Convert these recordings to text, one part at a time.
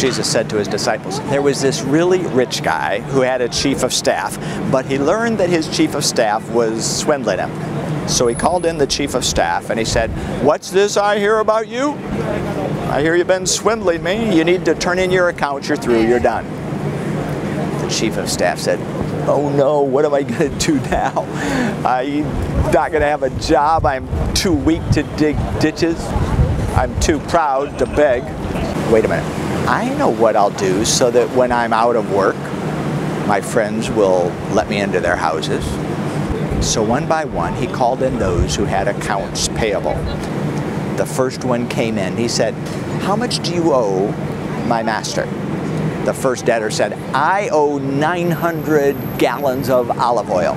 Jesus said to his disciples, there was this really rich guy who had a chief of staff, but he learned that his chief of staff was swindling him. So he called in the chief of staff and he said, what's this I hear about you? I hear you've been swindling me. You need to turn in your accounts. You're through. You're done. The chief of staff said, oh no, what am I going to do now? I'm not going to have a job. I'm too weak to dig ditches. I'm too proud to beg. Wait a minute. I know what I'll do so that when I'm out of work, my friends will let me into their houses. So one by one, he called in those who had accounts payable. The first one came in. He said, how much do you owe my master? The first debtor said, I owe 900 gallons of olive oil.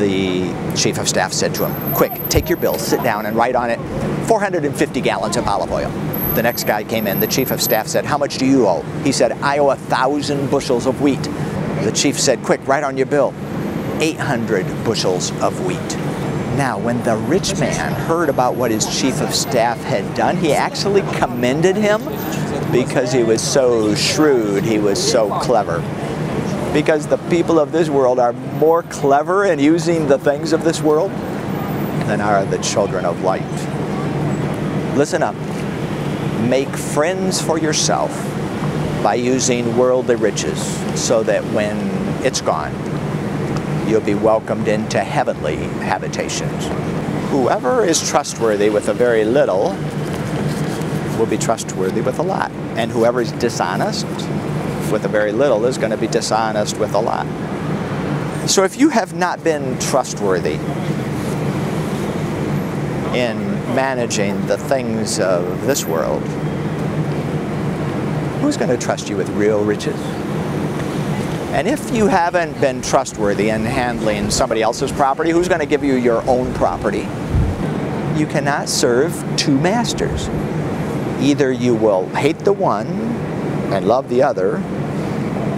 The chief of staff said to him, quick, take your bill, sit down and write on it 450 gallons of olive oil. The next guy came in. The chief of staff said, how much do you owe? He said, I owe 1,000 bushels of wheat. The chief said, quick, write on your bill 800 bushels of wheat. Now, when the rich man heard about what his chief of staff had done, he actually commended him because he was so shrewd, he was so clever. Because the people of this world are more clever in using the things of this world than are the children of light. Listen up. Make friends for yourself by using worldly riches so that when it's gone, you'll be welcomed into heavenly habitations. Whoever is trustworthy with a very little will be trustworthy with a lot. And whoever is dishonest with a very little is going to be dishonest with a lot. So if you have not been trustworthy in managing the things of this world, who's going to trust you with real riches? And if you haven't been trustworthy in handling somebody else's property, who's going to give you your own property? You cannot serve two masters. Either you will hate the one and love the other,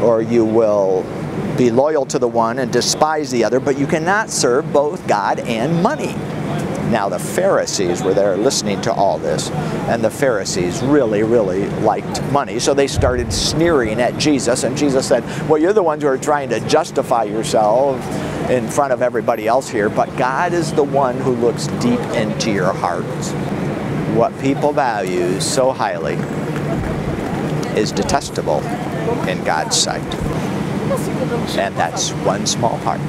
or you will be loyal to the one and despise the other, but you cannot serve both God and money. Now the Pharisees were there listening to all this, and the Pharisees really, really liked money, so they started sneering at Jesus, and Jesus said, well, you're the ones who are trying to justify yourself in front of everybody else here, but God is the one who looks deep into your hearts. What people value so highly is detestable in God's sight. And that's one small part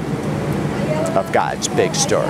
of God's big story.